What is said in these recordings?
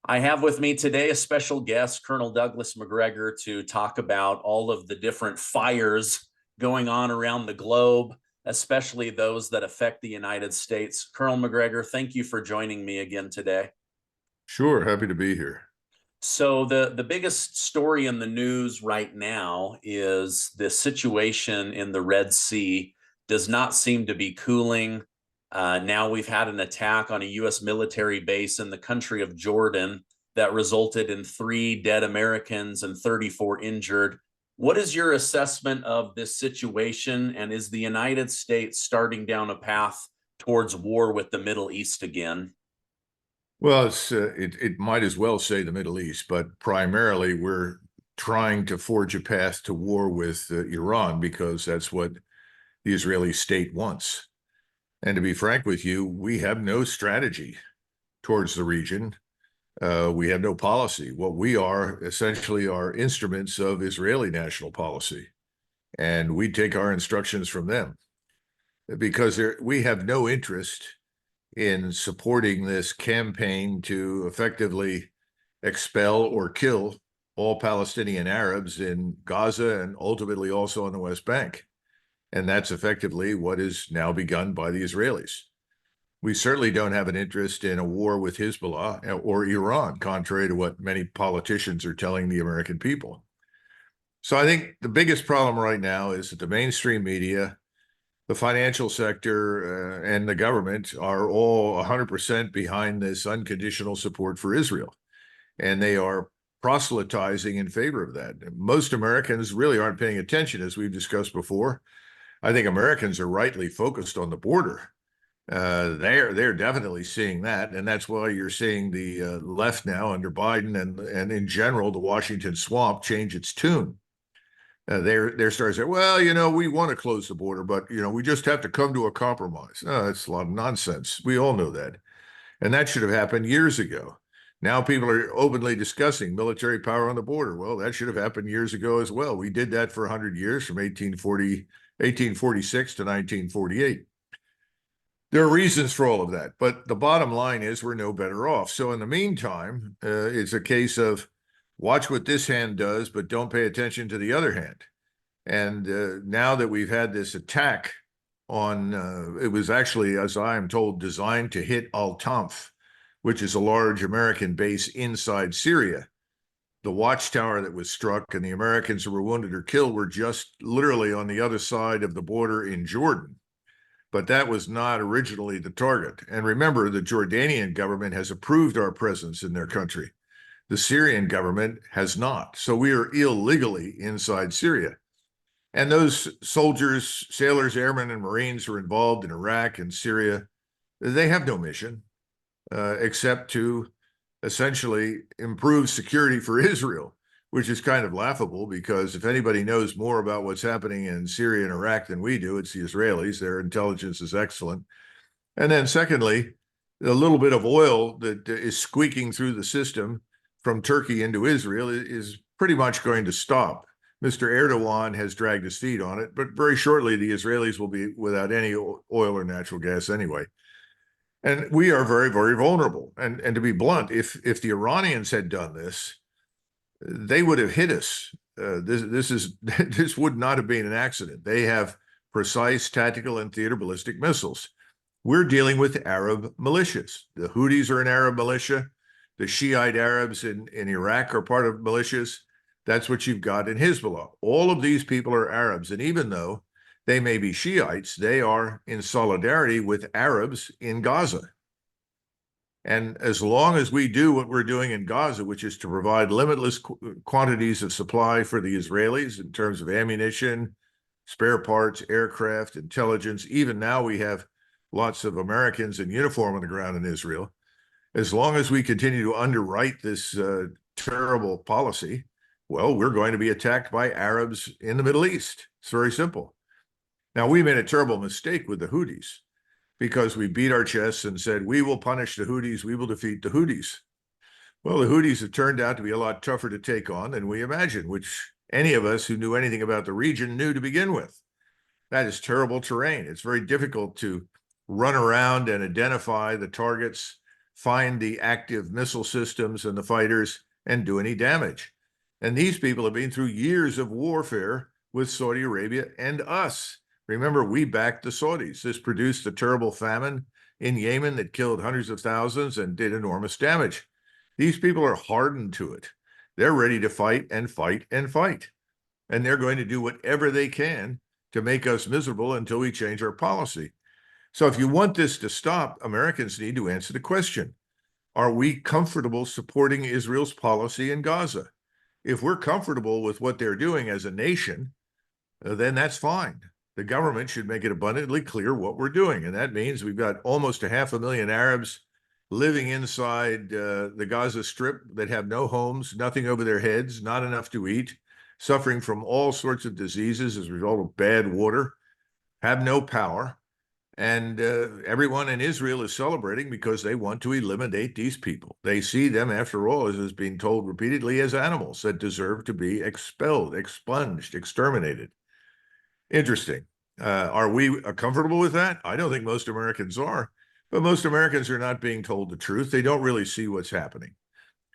I have with me today a special guest, Colonel Douglas Macgregor, to talk about all of the different fires going on around the globe, especially those that affect the United States. Colonel Macgregor, thank you for joining me again today. Sure, happy to be here. So the biggest story in the news right now is the situation in the Red Sea does not seem to be cooling. Now we've had an attack on a U.S. military base in the country of Jordan that resulted in 3 dead Americans and 34 injured. What is your assessment of this situation? And is the United States starting down a path towards war with the Middle East again? Well, it might as well say the Middle East, but primarily we're trying to forge a path to war with Iran because that's what the Israeli state wants. And to be frank with you, we have no strategy towards the region. We have no policy. What we are essentially are instruments of Israeli national policy, and we take our instructions from them because we have no interest in supporting this campaign to effectively expel or kill all Palestinian Arabs in Gaza and ultimately also on the West Bank. And that's effectively what is now begun by the Israelis. We certainly don't have an interest in a war with Hezbollah or Iran, contrary to what many politicians are telling the American people. So I think the biggest problem right now is that the mainstream media, the financial sector, and the government are all 100% behind this unconditional support for Israel. And they are proselytizing in favor of that. Most Americans really aren't paying attention, as we've discussed before. I think Americans are rightly focused on the border. They're definitely seeing that. And that's why you're seeing the left now under Biden and in general, the Washington swamp change its tune. They're starting to say, well, we want to close the border, but, we just have to come to a compromise. Oh, that's a lot of nonsense. We all know that. And that should have happened years ago. Now people are openly discussing military power on the border. Well, that should have happened years ago as well. We did that for 100 years from 1846 to 1948. There are reasons for all of that, but the bottom line is we're no better off. So in the meantime, it's a case of watch what this hand does, but don't pay attention to the other hand. And now that we've had this attack on, it was actually, as I am told, designed to hit Al-Tanf, which is a large American base inside Syria. The watchtower that was struck and the Americans who were wounded or killed were just literally on the other side of the border in Jordan. But that was not originally the target. And remember, the Jordanian government has approved our presence in their country. The Syrian government has not. So we are illegally inside Syria. And those soldiers, sailors, airmen, and Marines who are involved in Iraq and Syria, they have no mission except to essentially improve security for Israel, which is kind of laughable because if anybody knows more about what's happening in Syria and Iraq than we do, it's the Israelis. Their intelligence is excellent. And then secondly, a little bit of oil that is squeaking through the system from Turkey into Israel is pretty much going to stop. Mr. Erdogan has dragged his feet on it, but very shortly the Israelis will be without any oil or natural gas anyway. And we are very, very vulnerable. And to be blunt, if the Iranians had done this, they would have hit us. This would not have been an accident. They have precise tactical and theater ballistic missiles. We're dealing with Arab militias. The Houthis are an Arab militia. The Shiite Arabs in Iraq are part of militias. That's what you've got in Hezbollah. All of these people are Arabs. And even though they may be Shiites, they are in solidarity with Arabs in Gaza. And as long as we do what we're doing in Gaza, which is to provide limitless quantities of supply for the Israelis in terms of ammunition, spare parts, aircraft, intelligence, even now we have lots of Americans in uniform on the ground in Israel. As long as we continue to underwrite this terrible policy, well, we're going to be attacked by Arabs in the Middle East. It's very simple. Now, we made a terrible mistake with the Houthis because we beat our chests and said, we will punish the Houthis, we will defeat the Houthis. Well, the Houthis have turned out to be a lot tougher to take on than we imagined, which any of us who knew anything about the region knew to begin with. That is terrible terrain. It's very difficult to run around and identify the targets find the active missile systems and the fighters and do any damage. And these people have been through years of warfare with Saudi Arabia and us. Remember, we backed the Saudis. This produced a terrible famine in Yemen that killed hundreds of thousands and did enormous damage. These people are hardened to it. They're ready to fight and fight and fight. And they're going to do whatever they can to make us miserable until we change our policy. So if you want this to stop, Americans need to answer the question, are we comfortable supporting Israel's policy in Gaza? If we're comfortable with what they're doing as a nation, then that's fine. The government should make it abundantly clear what we're doing. And that means we've got almost 500,000 Arabs living inside the Gaza Strip that have no homes, nothing over their heads, not enough to eat, suffering from all sorts of diseases as a result of bad water, have no power. And everyone in Israel is celebrating because they want to eliminate these people. They see them, after all, as is being told repeatedly, as animals that deserve to be expelled, expunged, exterminated. Interesting. Are we comfortable with that? I don't think most Americans are, but most Americans are not being told the truth. They don't really see what's happening.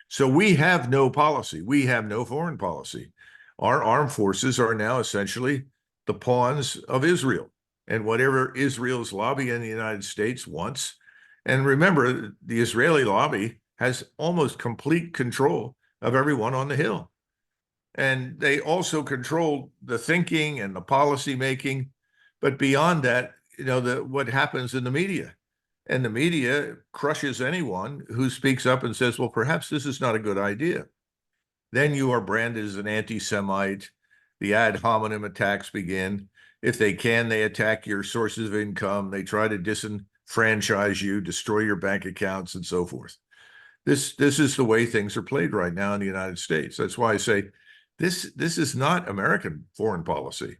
So we have no policy. We have no foreign policy. Our armed forces are now essentially the pawns of Israel and whatever Israel's lobby in the United States wants. And remember, the Israeli lobby has almost complete control of everyone on the Hill. And they also control the thinking and the policy making. But beyond that, what happens in the media. And the media crushes anyone who speaks up and says, well, perhaps this is not a good idea. Then you are branded as an anti-Semite. The ad hominem attacks begin. If they can, they attack your sources of income. They try to disenfranchise you, destroy your bank accounts, and so forth. This is the way things are played right now in the United States. That's why I say this is not American foreign policy.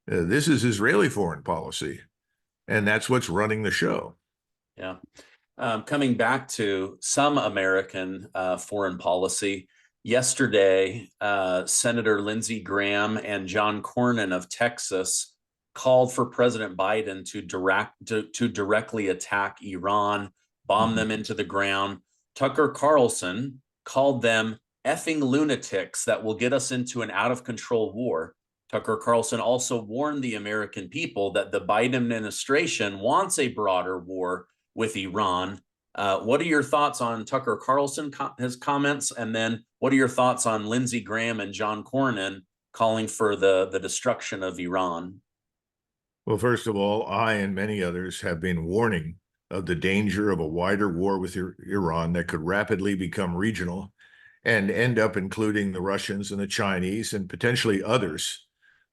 This is Israeli foreign policy. And that's what's running the show. Yeah. Coming back to some American foreign policy, yesterday, Senator Lindsey Graham and John Cornyn of Texas called for President Biden to directly attack Iran, bomb them into the ground. Tucker Carlson called them effing lunatics that will get us into an out-of-control war. Tucker Carlson also warned the American people that the Biden administration wants a broader war with Iran. What are your thoughts on Tucker Carlson, his comments? And then what are your thoughts on Lindsey Graham and John Cornyn calling for the destruction of Iran? Well, first of all, I and many others have been warning of the danger of a wider war with Iran that could rapidly become regional and end up including the Russians and the Chinese and potentially others,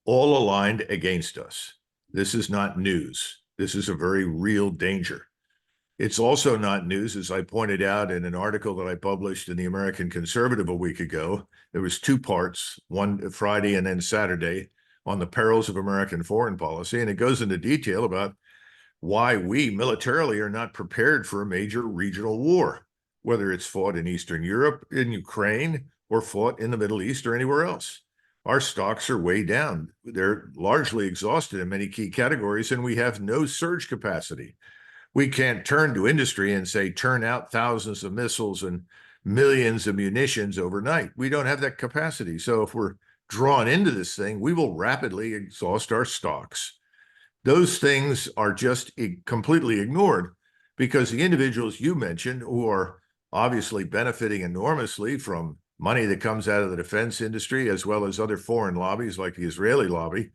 all aligned against us. This is not news. This is a very real danger. It's also not news, as I pointed out in an article that I published in the American Conservative a week ago. There was two parts, one Friday and then Saturday, on the perils of American foreign policy. And it goes into detail about why we militarily are not prepared for a major regional war, whether it's fought in Eastern Europe, in Ukraine, or fought in the Middle East or anywhere else. Our stocks are way down. They're largely exhausted in many key categories, and we have no surge capacity. We can't turn to industry and say, turn out thousands of missiles and millions of munitions overnight. We don't have that capacity. So if we're drawn into this thing, we will rapidly exhaust our stocks. Those things are just completely ignored because the individuals you mentioned, who are obviously benefiting enormously from money that comes out of the defense industry, as well as other foreign lobbies like the Israeli lobby,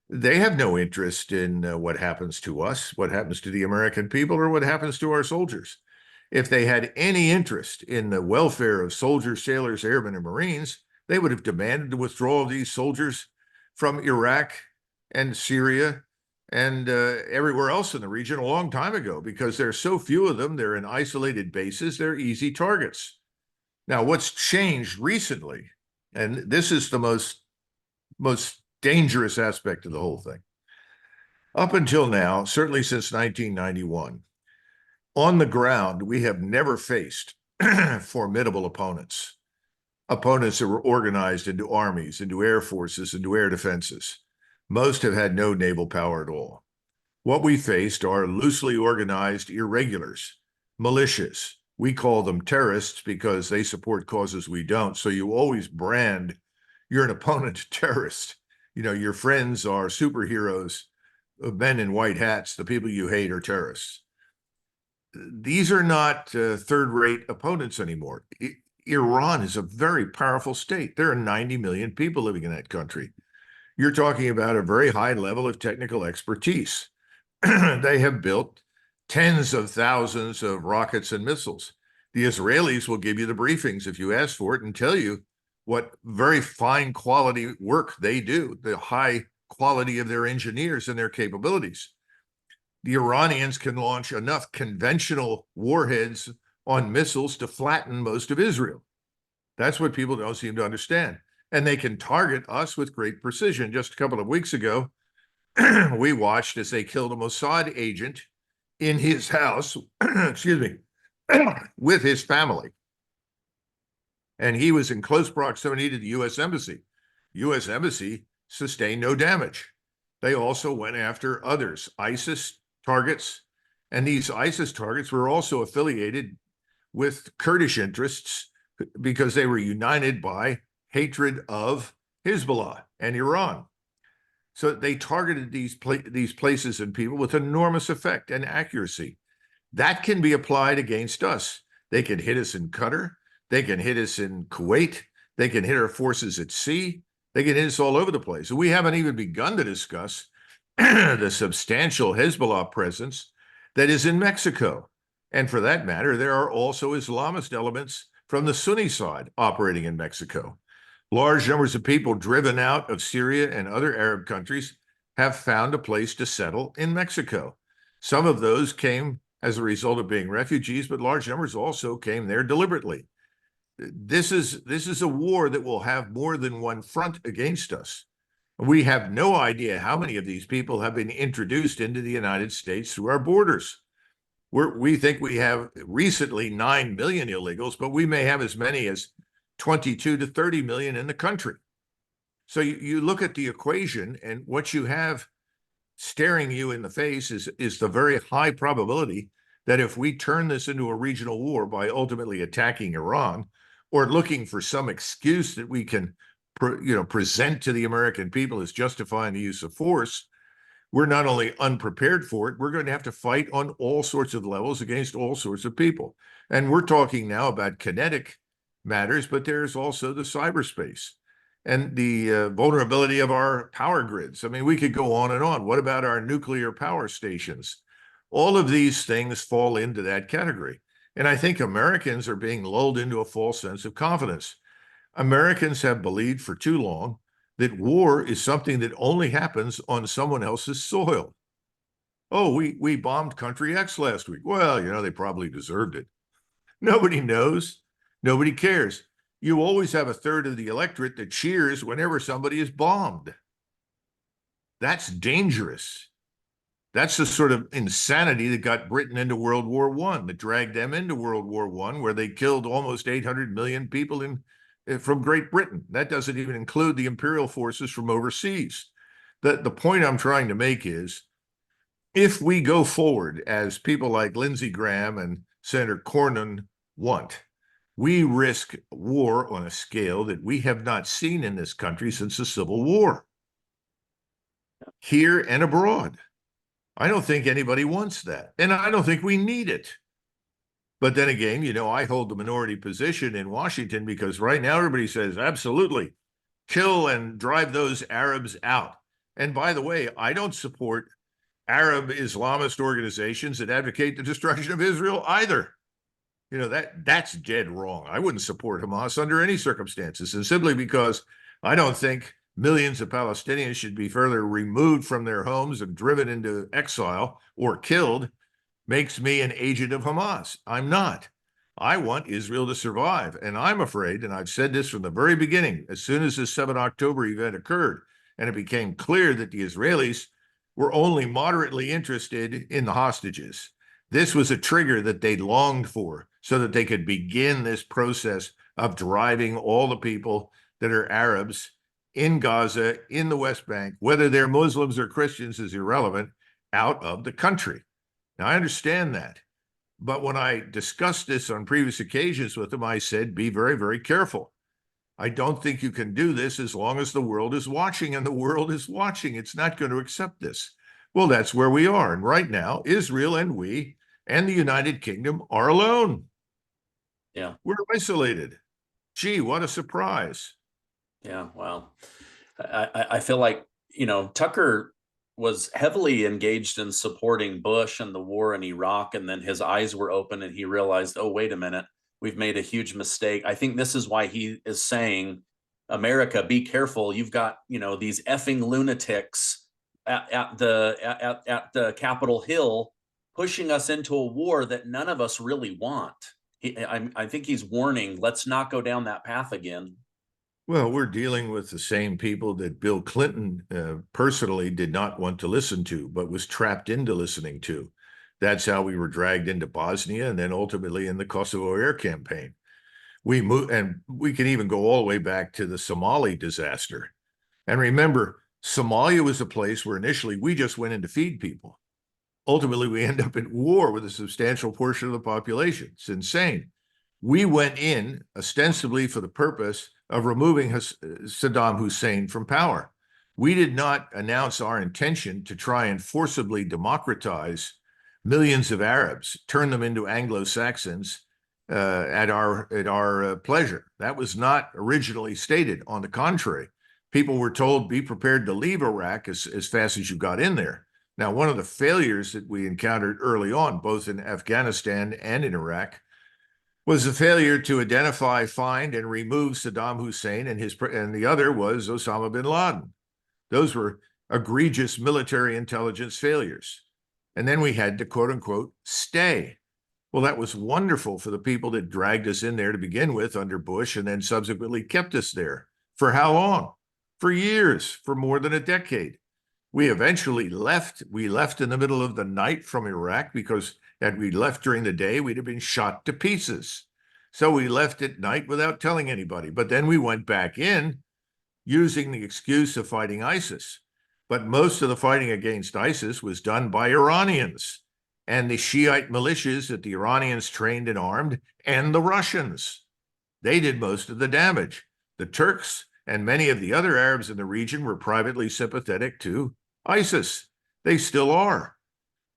they have no interest in what happens to us, what happens to the American people, or what happens to our soldiers. If they had any interest in the welfare of soldiers, sailors, airmen, and Marines, they would have demanded the withdrawal of these soldiers from Iraq and Syria and everywhere else in the region a long time ago, because there are so few of them. They're in isolated bases. They're easy targets. Now, what's changed recently, and this is the most dangerous aspect of the whole thing. Up until now, certainly since 1991, on the ground, we have never faced formidable opponents that were organized into armies, into air forces, into air defenses. Most have had no naval power at all. What we faced are loosely organized irregulars, militias, we call them terrorists because they support causes we don't. So you always brand your opponent a terrorist. Your friends are superheroes, men in white hats. The people you hate are terrorists. These are not third-rate opponents anymore. Iran is a very powerful state. There are 90 million people living in that country. You're talking about a very high level of technical expertise. They have built tens of thousands of rockets and missiles. The Israelis will give you the briefings if you ask for it and tell you what very fine quality work they do, the high quality of their engineers and their capabilities. The Iranians can launch enough conventional warheads on missiles to flatten most of Israel. That's what people don't seem to understand. And they can target us with great precision. Just a couple of weeks ago, we watched as they killed a Mossad agent in his house, excuse me, with his family. And he was in close proximity to the U.S. Embassy. U.S. Embassy sustained no damage. They also went after others, ISIS targets, and these ISIS targets were also affiliated with Kurdish interests because they were united by hatred of Hezbollah and Iran. So they targeted these places and people with enormous effect and accuracy. That can be applied against us. They can hit us in Qatar. They can hit us in Kuwait. They can hit our forces at sea. They can hit us all over the place. We haven't even begun to discuss the substantial Hezbollah presence that is in Mexico. And for that matter, there are also Islamist elements from the Sunni side operating in Mexico. Large numbers of people driven out of Syria and other Arab countries have found a place to settle in Mexico. Some of those came as a result of being refugees, but large numbers also came there deliberately. This is a war that will have more than one front against us. We have no idea how many of these people have been introduced into the United States through our borders. We think we have recently 9 million illegals, but we may have as many as 22 to 30 million in the country. So you look at the equation, and what you have staring you in the face is the very high probability that if we turn this into a regional war by ultimately attacking Iran or looking for some excuse that we can present to the American people as justifying the use of force, we're not only unprepared for it, we're going to have to fight on all sorts of levels against all sorts of people. And we're talking now about kinetic matters, but there's also the cyberspace and the vulnerability of our power grids. I mean, we could go on and on. What about our nuclear power stations? All of these things fall into that category. And I think Americans are being lulled into a false sense of confidence. Americans have believed for too long that war is something that only happens on someone else's soil. Oh, we bombed country X last week. Well, they probably deserved it. Nobody knows. Nobody cares. You always have a third of the electorate that cheers whenever somebody is bombed. That's dangerous. That's the sort of insanity that got Britain into World War I, that dragged them into World War I, where they killed almost 800 million people from Great Britain. That doesn't even include the imperial forces from overseas. The point I'm trying to make is, if we go forward as people like Lindsey Graham and Senator Cornyn want, we risk war on a scale that we have not seen in this country since the Civil War, here and abroad. I don't think anybody wants that, and I don't think we need it. But then again, I hold the minority position in Washington because right now everybody says, absolutely, kill and drive those Arabs out. And by the way, I don't support Arab Islamist organizations that advocate the destruction of Israel either. That's dead wrong. I wouldn't support Hamas under any circumstances. And simply because I don't think millions of Palestinians should be further removed from their homes and driven into exile or killed makes me an agent of Hamas. I'm not. I want Israel to survive. And I'm afraid, and I've said this from the very beginning, as soon as the 7 October event occurred, and it became clear that the Israelis were only moderately interested in the hostages, this was a trigger that they longed for so that they could begin this process of driving all the people that are Arabs in Gaza, in the West Bank, whether they're Muslims or Christians is irrelevant, out of the country. Now, I understand that, But when I discussed this on previous occasions with him, I said, be very, very careful. I don't think you can do this as long as the world is watching, and the world is watching. It's not going to accept this. Well, that's where we are. And right now, Israel and we and the United Kingdom are alone. Yeah. We're isolated. Gee, what a surprise. Yeah. Wow. I feel like, Tucker was heavily engaged in supporting Bush and the war in Iraq. And then his eyes were open and he realized, oh, wait a minute, we've made a huge mistake. I think this is why he is saying, America, be careful. You've got, these effing lunatics at the Capitol Hill pushing us into a war that none of us really want. I think he's warning, let's not go down that path again. Well, we're dealing with the same people that Bill Clinton personally did not want to listen to, but was trapped into listening to. That's how we were dragged into Bosnia and then ultimately in the Kosovo air campaign. We moved, and we can even go all the way back to the Somali disaster. And remember, Somalia was a place where initially we just went in to feed people. Ultimately, we end up in war with a substantial portion of the population. It's insane. We went in ostensibly for the purpose of removing Saddam Hussein from power. We did not announce our intention to try and forcibly democratize millions of Arabs, turn them into Anglo-Saxons at our pleasure. That was not originally stated. On the contrary, people were told, be prepared to leave Iraq as fast as you got in there. Now, one of the failures that we encountered early on, both in Afghanistan and in Iraq, was the failure to identify, find, and remove Saddam Hussein, and the other was Osama bin Laden. Those were egregious military intelligence failures. And then we had to, quote unquote, stay. Well, that was wonderful for the people that dragged us in there to begin with under Bush and then subsequently kept us there. For how long? For years, for more than a decade. We eventually left. We left in the middle of the night from Iraq because had we left during the day, we'd have been shot to pieces. So we left at night without telling anybody. But then we went back in using the excuse of fighting ISIS. But most of the fighting against ISIS was done by Iranians and the Shiite militias that the Iranians trained and armed, and the Russians. They did most of the damage. The Turks and many of the other Arabs in the region were privately sympathetic to ISIS. They still are.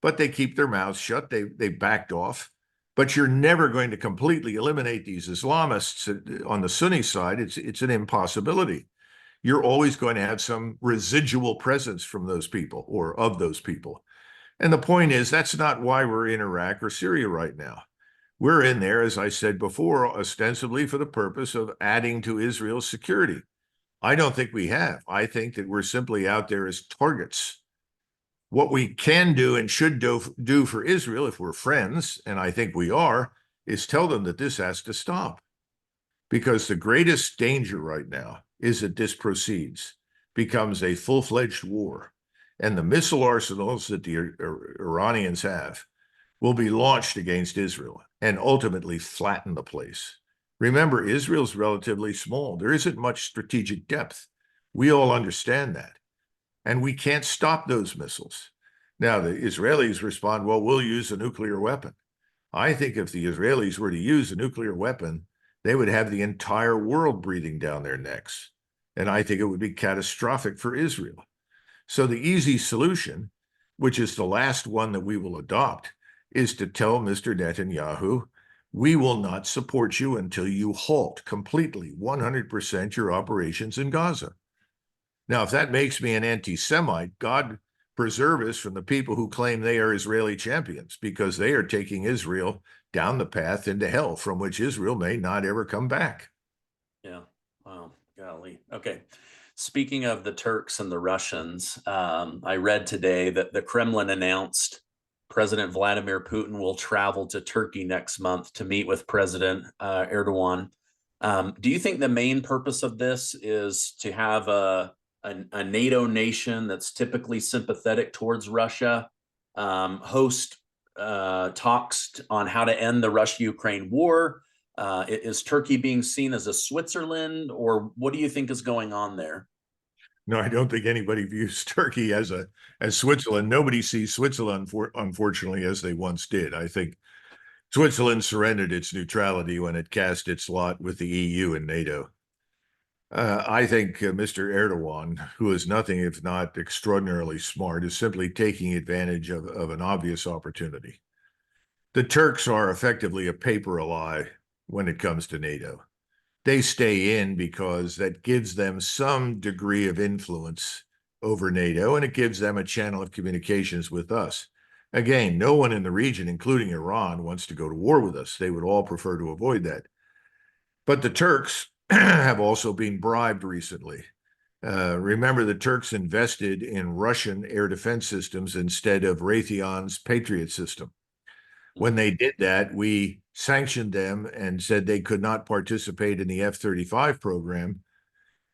But they keep their mouths shut. They backed off. But you're never going to completely eliminate these Islamists on the Sunni side. It's an impossibility. You're always going to have some residual presence from those people or of those people. And the point is, that's not why we're in Iraq or Syria right now. We're in there, as I said before, ostensibly for the purpose of adding to Israel's security. I don't think we have. I think that we're simply out there as targets. What we can do and should do for Israel, if we're friends, and I think we are, is tell them that this has to stop. Because the greatest danger right now is that this proceeds, becomes a full-fledged war. And the missile arsenals that the Iranians have will be launched against Israel and ultimately flatten the place. Remember, Israel's relatively small. There isn't much strategic depth. We all understand that. And we can't stop those missiles. Now, the Israelis respond, well, we'll use a nuclear weapon. I think if the Israelis were to use a nuclear weapon, they would have the entire world breathing down their necks. And I think it would be catastrophic for Israel. So the easy solution, which is the last one that we will adopt, is to tell Mr. Netanyahu, we will not support you until you halt completely, 100% your operations in Gaza. Now, if that makes me an anti-Semite, God preserve us from the people who claim they are Israeli champions, because they are taking Israel down the path into hell from which Israel may not ever come back. Yeah. Wow. Golly. Okay. Speaking of the Turks and the Russians, I read today that the Kremlin announced President Vladimir Putin will travel to Turkey next month to meet with President Erdogan. Do you think the main purpose of this is to have a NATO nation that's typically sympathetic towards Russia host talks on how to end the Russia-Ukraine war? Is Turkey being seen as a Switzerland, or what do you think is going on there? No, I don't think anybody views Turkey as Switzerland. Nobody sees Switzerland, unfortunately, as they once did. I think Switzerland surrendered its neutrality when it cast its lot with the EU and NATO. I think Mr. Erdogan, who is nothing if not extraordinarily smart, is simply taking advantage of an obvious opportunity. The Turks are effectively a paper ally when it comes to NATO. They stay in because that gives them some degree of influence over NATO, and it gives them a channel of communications with us. Again, no one in the region, including Iran, wants to go to war with us. They would all prefer to avoid that. But the Turks have also been bribed recently. Remember, the Turks invested in Russian air defense systems instead of Raytheon's Patriot system. When they did that, we sanctioned them and said they could not participate in the F-35 program.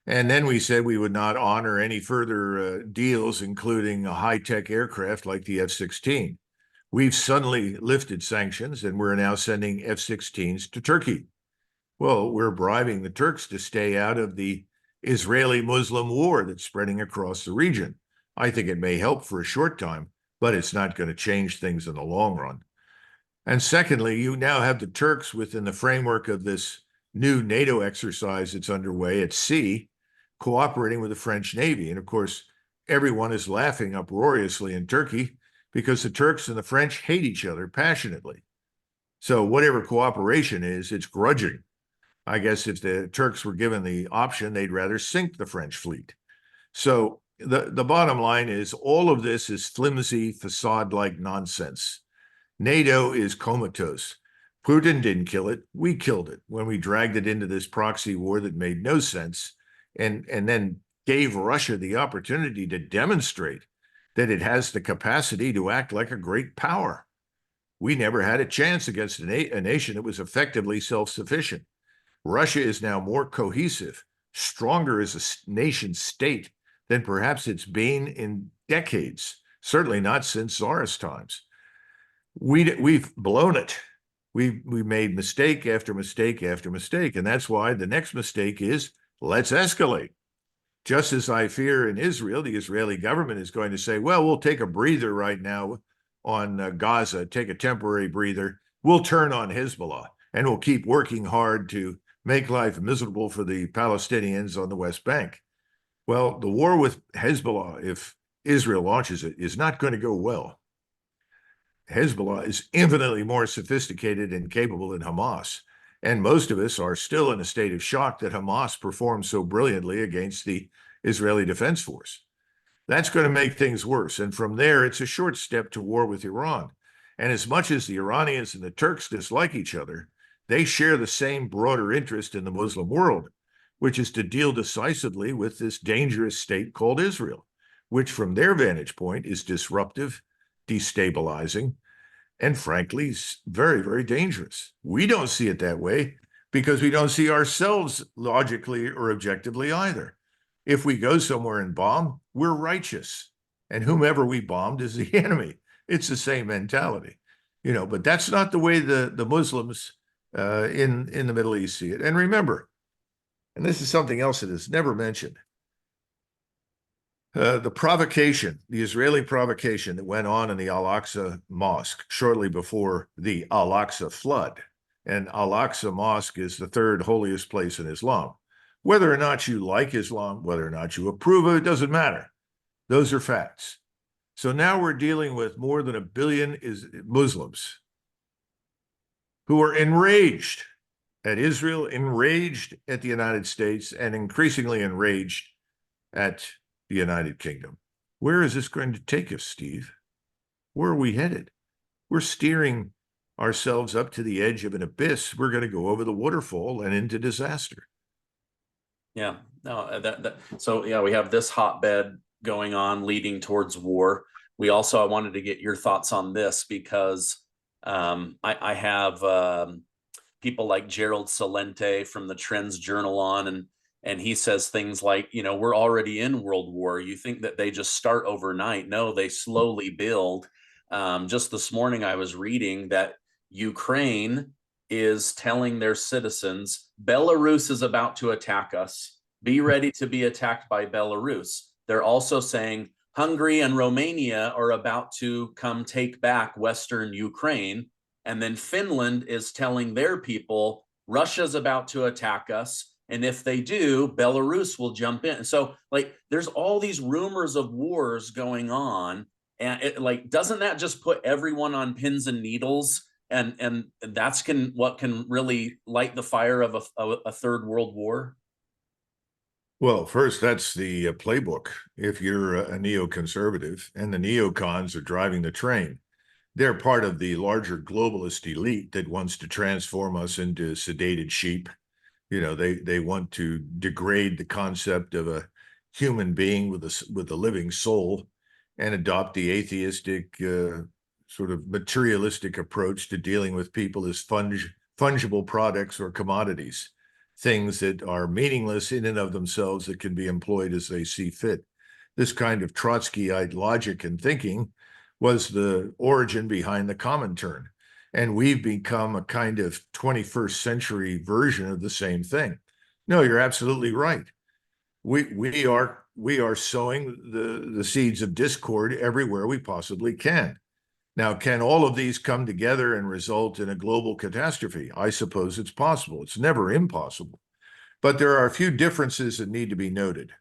And then we said we would not honor any further deals, including a high-tech aircraft like the F-16. We've suddenly lifted sanctions, and we're now sending F-16s to Turkey. Well, we're bribing the Turks to stay out of the Israeli-Muslim war that's spreading across the region. I think it may help for a short time, but it's not going to change things in the long run. And secondly, you now have the Turks within the framework of this new NATO exercise that's underway at sea, cooperating with the French Navy. And of course, everyone is laughing uproariously in Turkey because the Turks and the French hate each other passionately. So whatever cooperation is, it's grudging. I guess if the Turks were given the option, they'd rather sink the French fleet. So the bottom line is all of this is flimsy, facade-like nonsense. NATO is comatose. Putin didn't kill it. We killed it when we dragged it into this proxy war that made no sense and then gave Russia the opportunity to demonstrate that it has the capacity to act like a great power. We never had a chance against a nation that was effectively self-sufficient. Russia is now more cohesive, stronger as a nation state than perhaps it's been in decades, certainly not since Tsarist times. We've blown it. We made mistake after mistake after mistake, and that's why the next mistake is let's escalate. Just as I fear in Israel, the Israeli government is going to say, well, we'll take a breather right now on Gaza, take a temporary breather. We'll turn on Hezbollah, and we'll keep working hard to make life miserable for the Palestinians on the West Bank. Well, the war with Hezbollah, if Israel launches it, is not going to go well. Hezbollah is infinitely more sophisticated and capable than Hamas. And most of us are still in a state of shock that Hamas performed so brilliantly against the Israeli Defense Force. That's going to make things worse. And from there, it's a short step to war with Iran. And as much as the Iranians and the Turks dislike each other, they share the same broader interest in the Muslim world, which is to deal decisively with this dangerous state called Israel, which from their vantage point is disruptive, destabilizing, and frankly, very, very dangerous. We don't see it that way because we don't see ourselves logically or objectively either. If we go somewhere and bomb, we're righteous. And whomever we bombed is the enemy. It's the same mentality, but that's not the way the Muslims in the Middle East see it. And remember, and this is something else that is never mentioned, the Israeli provocation that went on in the Al-Aqsa Mosque shortly before the Al-Aqsa flood. And Al-Aqsa Mosque is the third holiest place in Islam. Whether or not you like Islam, whether or not you approve of it, doesn't matter. Those are facts. So now we're dealing with more than 1 billion Muslims who are enraged at Israel, enraged at the United States, and increasingly enraged at the United Kingdom. Where is this going to take us, Steve? Where are we headed? We're steering ourselves up to the edge of an abyss. We're going to go over the waterfall and into disaster. Yeah, no, so yeah, we have this hotbed going on leading towards war. I wanted to get your thoughts on this because I have people like Gerald Celente from the Trends Journal on, and he says things like, we're already in World War. You think that they just start overnight? No, they slowly build. Just this morning, I was reading that Ukraine is telling their citizens, Belarus is about to attack us. Be ready to be attacked by Belarus. They're also saying Hungary and Romania are about to come take back Western Ukraine. And then Finland is telling their people, Russia's about to attack us. And if they do, Belarus will jump in. So like there's all these rumors of wars going on. And like, doesn't that just put everyone on pins and needles? And that's what can really light the fire of a third world war? Well, first, that's the playbook. If you're a neoconservative and the neocons are driving the train, they're part of the larger globalist elite that wants to transform us into sedated sheep. You know, they want to degrade the concept of a human being with a living soul and adopt the atheistic sort of materialistic approach to dealing with people as fungible products or commodities, things that are meaningless in and of themselves that can be employed as they see fit. This kind of Trotskyite logic and thinking was the origin behind the Comintern. And we've become a kind of 21st century version of the same thing. No, you're absolutely right. We are sowing the seeds of discord everywhere we possibly can. Now, can all of these come together and result in a global catastrophe? I suppose it's possible. It's never impossible. But there are a few differences that need to be noted.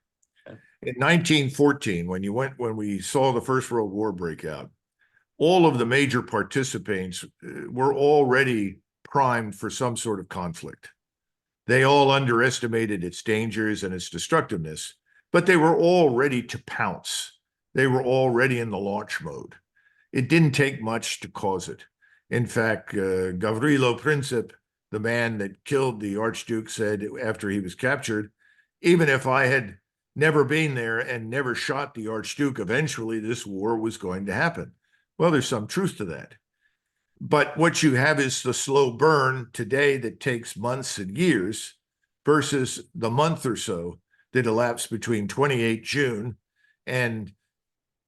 In 1914, when we saw the First World War break out, all of the major participants were already primed for some sort of conflict. They all underestimated its dangers and its destructiveness, but they were all ready to pounce. They were already in the launch mode. It didn't take much to cause it. In fact, Gavrilo Princip, the man that killed the Archduke, said after he was captured, even if I had never been there and never shot the Archduke, eventually this war was going to happen. Well, there's some truth to that. But what you have is the slow burn today that takes months and years versus the month or so that elapsed between 28 June and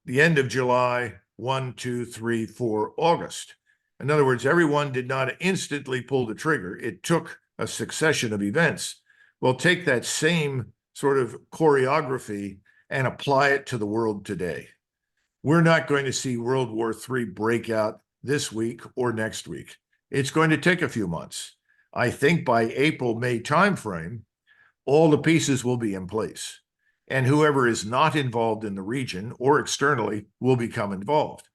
the end of July, 1, 2, 3, 4 August. In other words, everyone did not instantly pull the trigger. It took a succession of events. Well, take that same sort of choreography and apply it to the world today. We're not going to see World War III break out this week or next week. It's going to take a few months. I think by April, May timeframe, all the pieces will be in place. And whoever is not involved in the region or externally will become involved.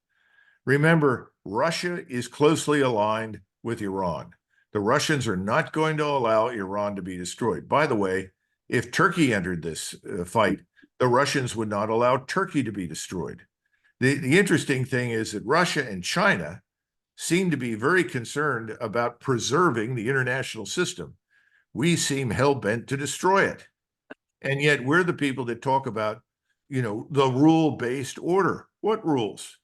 Remember, Russia is closely aligned with Iran. The Russians are not going to allow Iran to be destroyed. By the way, if Turkey entered this fight, the Russians would not allow Turkey to be destroyed. The interesting thing is that Russia and China seem to be very concerned about preserving the international system. We seem hell-bent to destroy it. And yet we're the people that talk about, the rule-based order. What rules?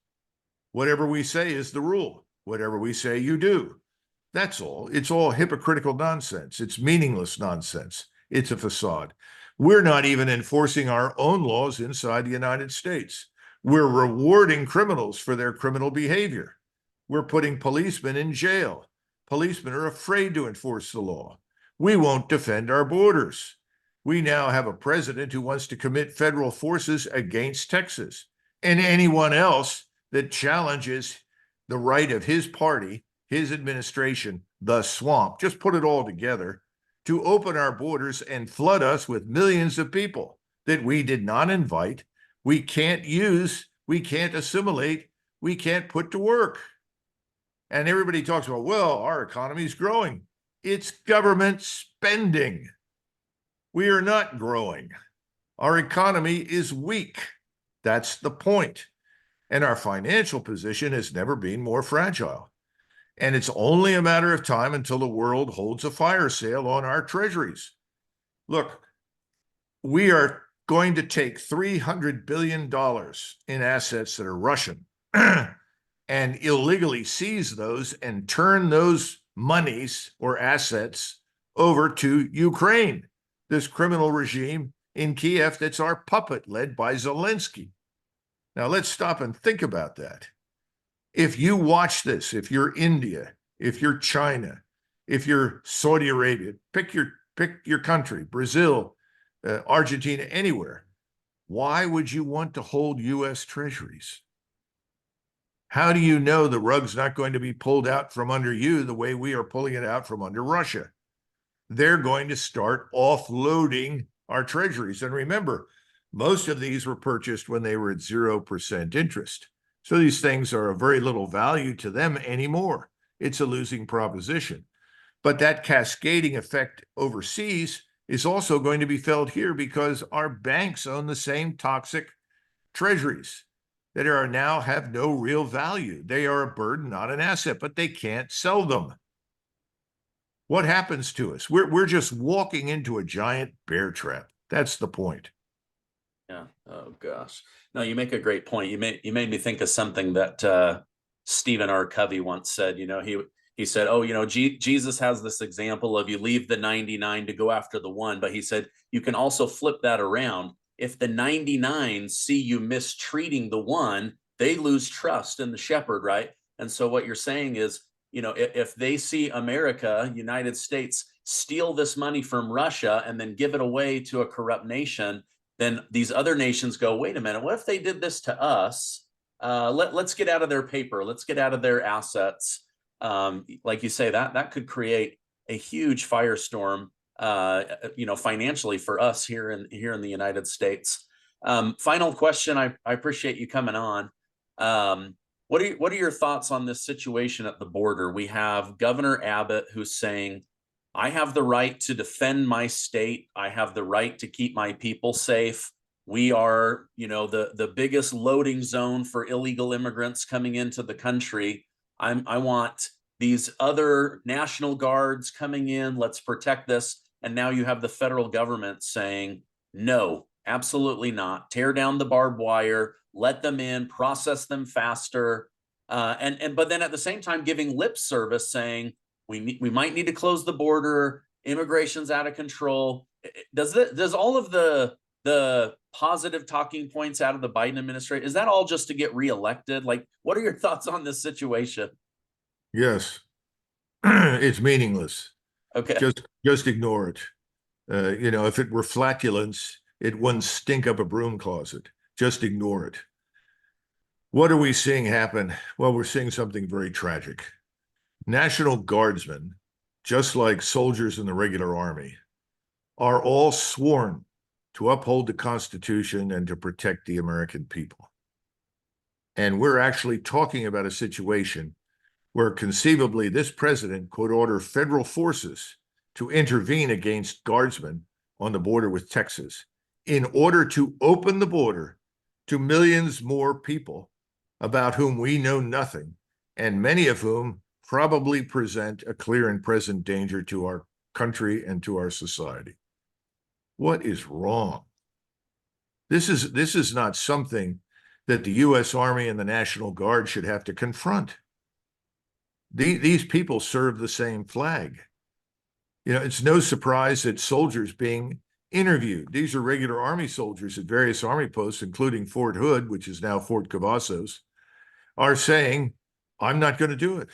Whatever we say is the rule. Whatever we say, you do. That's all. It's all hypocritical nonsense. It's meaningless nonsense. It's a facade. We're not even enforcing our own laws inside the United States. We're rewarding criminals for their criminal behavior. We're putting policemen in jail. Policemen are afraid to enforce the law. We won't defend our borders. We now have a president who wants to commit federal forces against Texas and anyone else that challenges the right of his party, his administration, the swamp. Just put it all together to open our borders and flood us with millions of people that we did not invite. We can't use, we can't assimilate, we can't put to work. And everybody talks about, well, our economy is growing. It's government spending. We are not growing. Our economy is weak. That's the point. And our financial position has never been more fragile. And it's only a matter of time until the world holds a fire sale on our treasuries. Look, we are going to take $300 billion in assets that are Russian and illegally seize those and turn those monies or assets over to Ukraine, this criminal regime in Kiev that's our puppet led by Zelensky. Now let's stop and think about that. If you watch this, if you're India, if you're China, if you're Saudi Arabia, pick your country, Brazil, Argentina, anywhere. Why would you want to hold U.S. treasuries? How do you know the rug's not going to be pulled out from under you the way we are pulling it out from under Russia? They're going to start offloading our treasuries. And remember, most of these were purchased when they were at 0% interest. So these things are of very little value to them anymore. It's a losing proposition. But that cascading effect overseas is also going to be felt here because our banks own the same toxic treasuries that are now have no real value. They are a burden, not an asset, but they can't sell them. What happens to us? We're just walking into a giant bear trap. That's the point. Yeah. Oh gosh. No, you make a great point. You made me think of something that Stephen R. Covey once said. He said, "Oh, Jesus has this example of you leave the 99 to go after the one," but he said you can also flip that around. If the 99 see you mistreating the one, they lose trust in the shepherd, right? And so what you're saying is, if they see America, United States, steal this money from Russia and then give it away to a corrupt nation, then these other nations go, wait a minute, what if they did this to us? Let's get out of their paper. Let's get out of their assets. Like you say, that could create a huge firestorm, financially for us here in the United States. Final question. I appreciate you coming on. What are your thoughts on this situation at the border? We have Governor Abbott who's saying, I have the right to defend my state. I have the right to keep my people safe. We are, the biggest loading zone for illegal immigrants coming into the country. I want these other National Guards coming in. Let's protect this. And now you have the federal government saying, no, absolutely not. Tear down the barbed wire, let them in, process them faster. But then at the same time, giving lip service saying, we might need to close the border. Immigration's out of control. Does all of the positive talking points out of the Biden administration, is that all just to get reelected? Like, what are your thoughts on this situation? Yes, it's meaningless. Okay. Just ignore it. If it were flatulence, it wouldn't stink up a broom closet. Just ignore it. What are we seeing happen? Well, we're seeing something very tragic. National Guardsmen, just like soldiers in the regular army, are all sworn to uphold the Constitution and to protect the American people. And we're actually talking about a situation where conceivably this president could order federal forces to intervene against guardsmen on the border with Texas in order to open the border to millions more people about whom we know nothing, and many of whom probably present a clear and present danger to our country and to our society. What is wrong? This is not something that the U.S. Army and the National Guard should have to confront. These people serve the same flag. It's no surprise that soldiers being interviewed, these are regular Army soldiers at various Army posts, including Fort Hood, which is now Fort Cavazos, are saying, I'm not going to do it.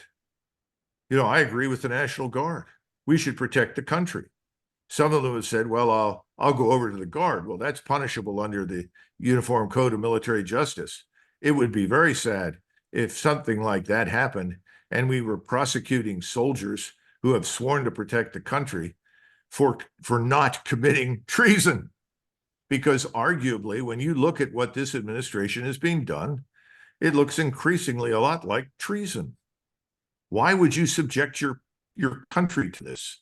I agree with the National Guard. We should protect the country. Some of them have said, well, I'll go over to the Guard. Well, that's punishable under the Uniform Code of Military Justice. It would be very sad if something like that happened and we were prosecuting soldiers who have sworn to protect the country for not committing treason. Because arguably, when you look at what this administration is being done, it looks increasingly a lot like treason. Why would you subject your country to this?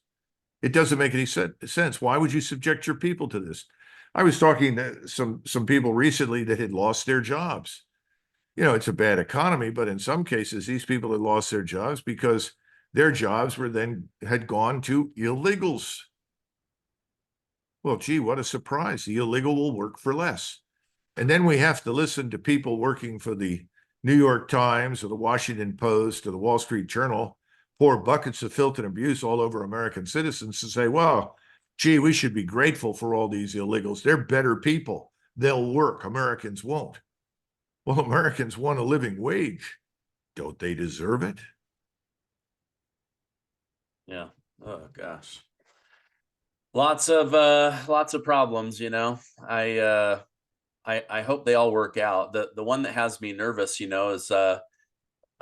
It doesn't make any sense. Why would you subject your people to this? I was talking to some people recently that had lost their jobs. It's a bad economy, but in some cases, these people had lost their jobs because their jobs had gone to illegals. Well, gee, what a surprise. The illegal will work for less. And then we have to listen to people working for the New York Times or the Washington Post or the Wall Street Journal pour buckets of filth and abuse all over American citizens to say, well, gee, we should be grateful for all these illegals. They're better people. They'll work. Americans won't. Well, Americans want a living wage. Don't they deserve it? Yeah. Oh gosh. Lots of problems, I hope they all work out. The one that has me nervous, is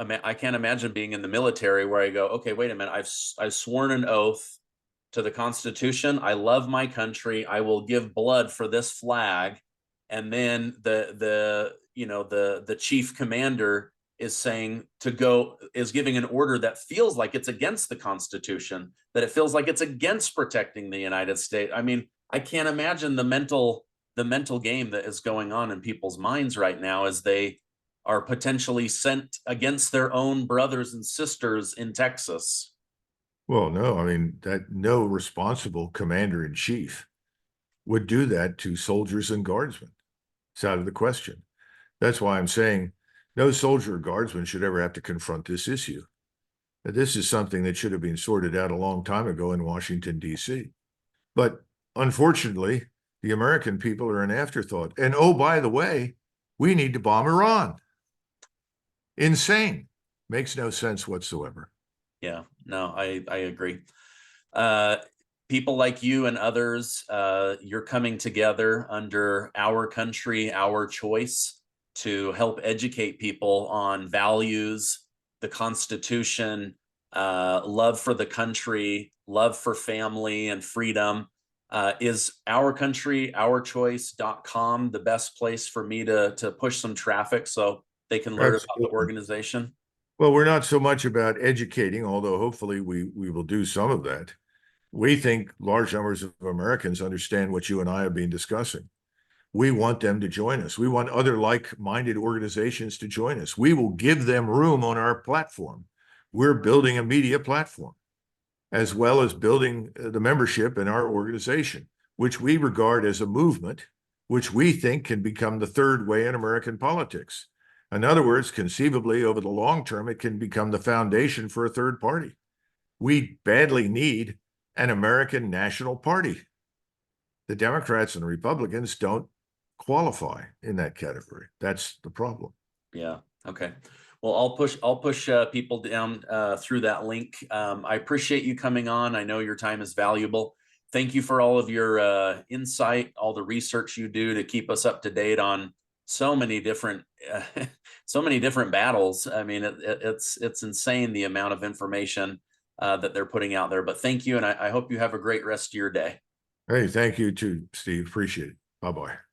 I can't imagine being in the military where I go, okay, wait a minute, I've sworn an oath to the Constitution. I love my country. I will give blood for this flag. And then the chief commander is saying is giving an order that feels like it's against the Constitution, that it feels like it's against protecting the United States. I mean, I can't imagine the mental game that is going on in people's minds right now as they are potentially sent against their own brothers and sisters in Texas. Well, no, I mean, that no responsible commander in chief would do that to soldiers and guardsmen. It's out of the question. That's why I'm saying no soldier or guardsman should ever have to confront this issue. This is something that should have been sorted out a long time ago in Washington, D.C. But unfortunately, the American people are an afterthought. And oh, by the way, we need to bomb Iran. Insane. Makes no sense whatsoever. Yeah, no, I agree. People like you and others, you're coming together under Our Country, Our Choice to help educate people on values, the Constitution, love for the country, love for family and freedom. Is Our Country, Our Choice.com the best place for me to push some traffic so they can learn about the organization? Well, we're not so much about educating, although hopefully we will do some of that. We think large numbers of Americans understand what you and I have been discussing. We want them to join us. We want other like-minded organizations to join us. We will give them room on our platform. We're building a media platform, as well as building the membership in our organization, which we regard as a movement, which we think can become the third way in American politics. In other words, conceivably, over the long term, it can become the foundation for a third party. We badly need an American national party. The Democrats and the Republicans don't qualify in that category. That's the problem. Yeah. Okay. Well, I'll push people down through that link. I appreciate you coming on. I know your time is valuable. Thank you for all of your insight, all the research you do to keep us up to date on so many different battles. I mean, it's insane the amount of information that they're putting out there. But thank you, and I hope you have a great rest of your day. Hey, thank you too, Steve. Appreciate it. Bye-bye.